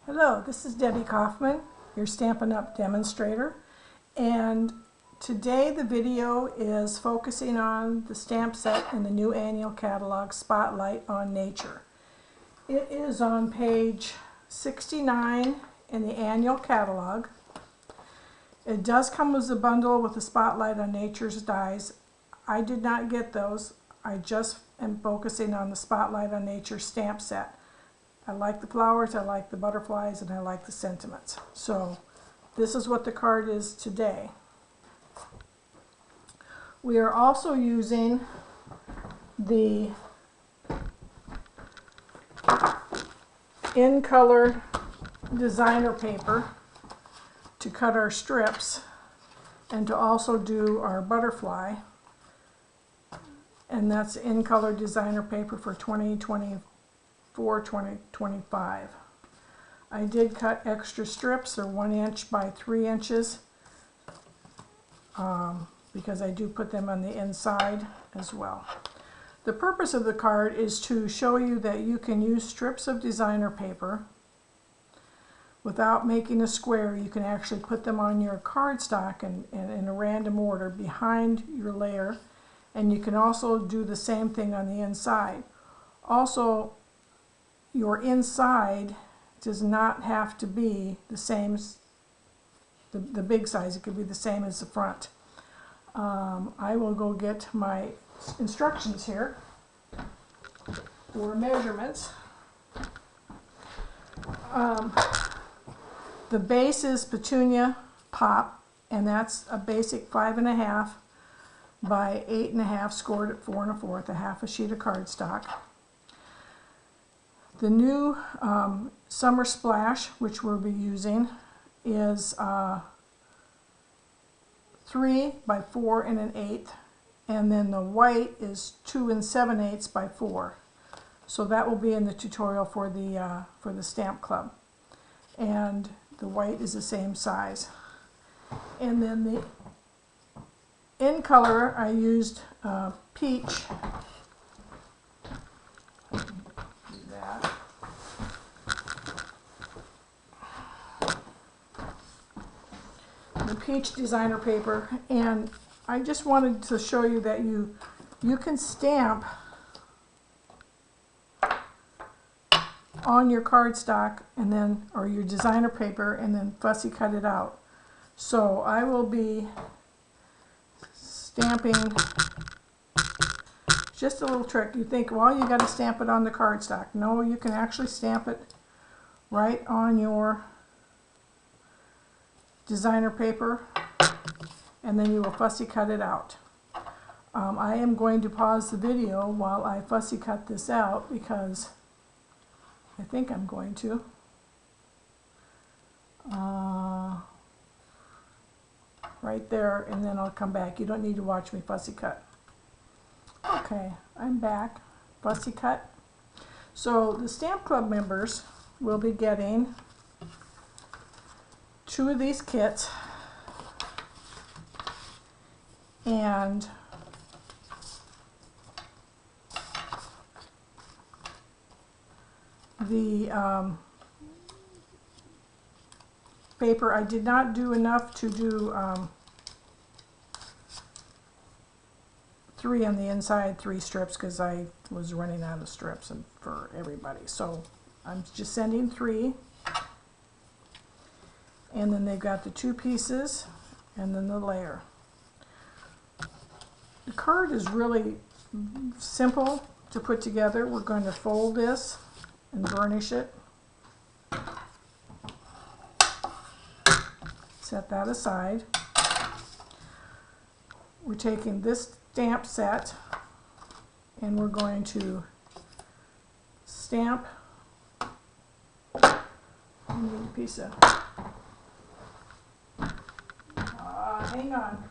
Hello, this is Debbie Kaufman, your Stampin' Up! Demonstrator, and today the video is focusing on the stamp set in the new annual catalog, Spotlight on Nature. It is on page 69 in the annual catalog. It does come as a bundle with the Spotlight on Nature's dies. I did not get those. I just am focusing on the Spotlight on Nature stamp set. I like the flowers, I like the butterflies, and I like the sentiments. So this is what the card is today. We are also using the in color designer paper to cut our strips and to also do our butterfly. And that's in color designer paper for 2025. I did cut extra strips. They're 1 inch by 3 inches because I do put them on the inside as well. The purpose of the card is to show you that you can use strips of designer paper without making a square. You can actually put them on your cardstock and in a random order behind your layer, and you can also do the same thing on the inside. Also, your inside does not have to be the same as the big size. It could be the same as the front. I will go get my instructions here for measurements. The base is Petunia Pop, and that's a basic 5.5 by 8.5 scored at 4 1/4, a half a sheet of cardstock. The new Summer Splash, which we'll be using, is 3 by 4 1/8, and then the white is 2 7/8 by 4. So that will be in the tutorial for the Stamp Club, and the white is the same size. And then the in color I used peach. The peach designer paper, and I just wanted to show you that you can stamp on your cardstock and then, or your designer paper, and then fussy cut it out. So I will be stamping. Just a little trick. You think, well, you got to stamp it on the cardstock. No, you can actually stamp it right on your designer paper, and then you will fussy cut it out. I am going to pause the video while I fussy cut this out because I think I'm going to. Right there, and then I'll come back. You don't need to watch me fussy cut. Okay, I'm back. Fussy cut. So the Stamp Club members will be getting 2 of these kits, and the paper, I did not do enough to do 3 on the inside, 3 strips, because I was running out of strips and for everybody. So I'm just sending 3. And then they've got the 2 pieces and then the layer. The card is really simple to put together. We're going to fold this and burnish it. Set that aside. We're taking this stamp set and we're going to stamp. I need a piece of. Hang on.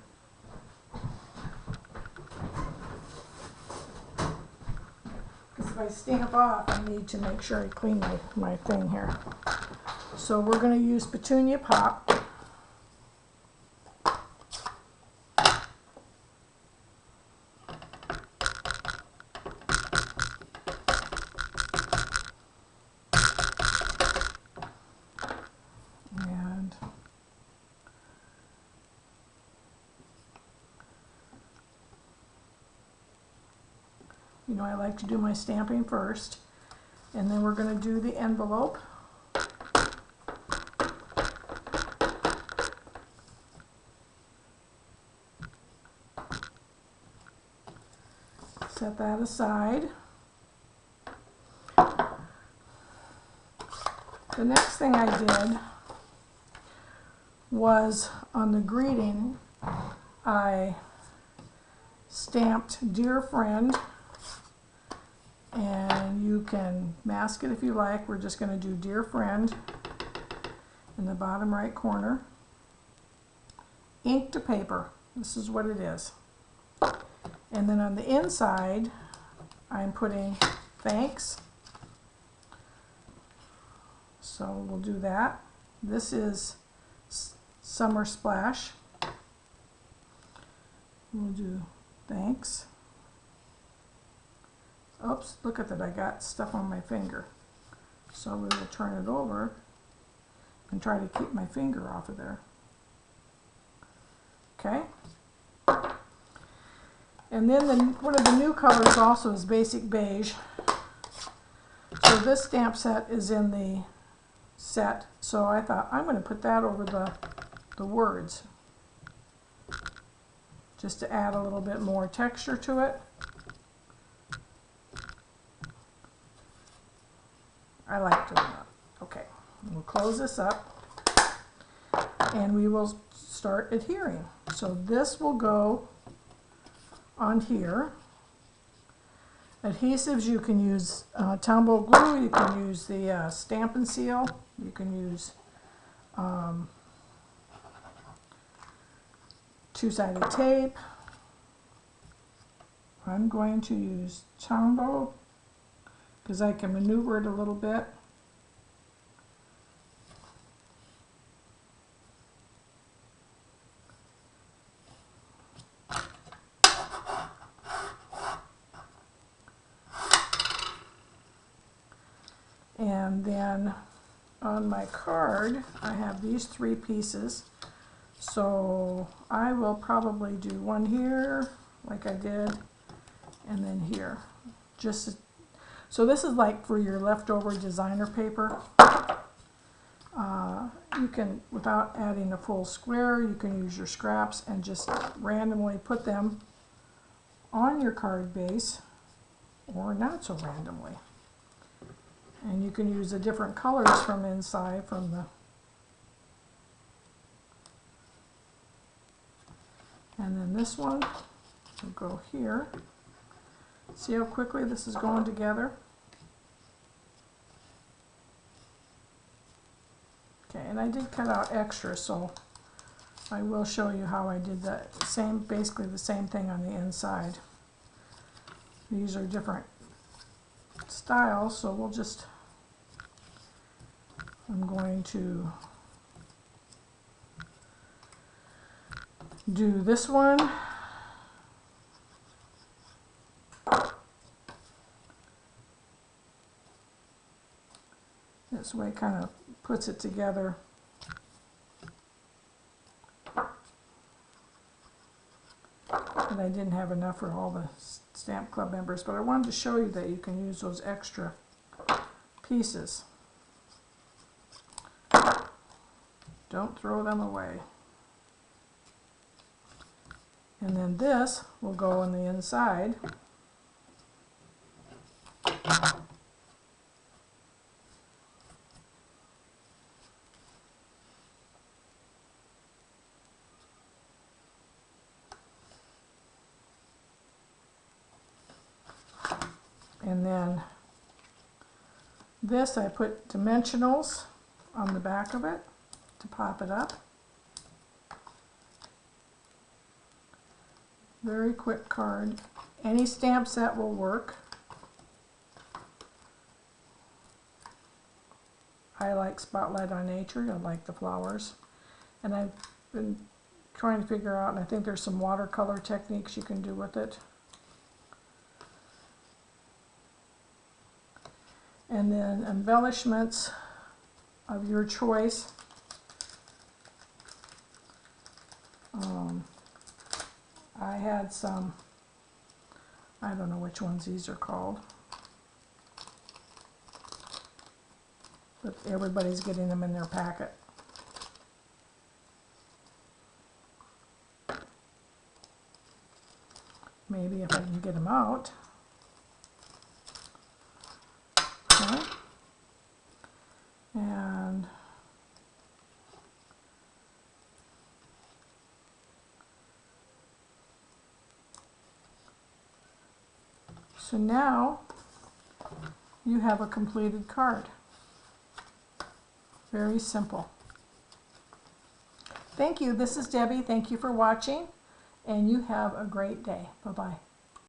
Because if I stamp off, I need to make sure I clean my thing here. So we're going to use Petunia Pop. know, I like to do my stamping first, and then we're going to do the envelope. Set that aside. The next thing I did was on the greeting, I stamped Dear Friend, and you can mask it if you like. We're just going to do Dear Friend in the bottom right corner. Ink to paper, this is what it is. And then on the inside, I'm putting thanks. So we'll do that. This is Summer Splash. We'll do thanks. Oops, look at that, I got stuff on my finger. So we will turn it over and try to keep my finger off of there. Okay. And then one of the new colors also is Basic Beige. So this stamp set is in the set, so I thought I'm going to put that over the words just to add a little bit more texture to it. I like doing that. Okay, we'll close this up and we will start adhering. So this will go on here. Adhesives, you can use Tombow glue, you can use the Stampin' Seal, you can use two-sided tape. I'm going to use Tombow because I can maneuver it a little bit. And then on my card, I have these 3 pieces. So I will probably do one here, like I did, and then here. So this is like for your leftover designer paper. You can, without adding a full square, you can use your scraps and just randomly put them on your card base, or not so randomly. And you can use the different colors from inside, from the, and then this one will go here. See how quickly this is going together? Okay, and I did cut out extra, so I will show you how I did that. Basically the same thing on the inside. These are different styles, so we'll just, I'm going to do this one. This way kind of puts it together. And I didn't have enough for all the Stamp Club members, but I wanted to show you that you can use those extra pieces. Don't throw them away. And then this will go on the inside. And then this, I put dimensionals on the back of it to pop it up. Very quick card. Any stamp set will work. I like Spotlight on Nature. I like the flowers. And I've been trying to figure out, and I think there's some watercolor techniques you can do with it. And then embellishments of your choice. I had some I don't know which ones these are called. But everybody's getting them in their packet. Maybe if I can get them out. Okay. And so now you have a completed card. Very simple. Thank you. This is Debbie. Thank you for watching, and you have a great day. Bye-bye.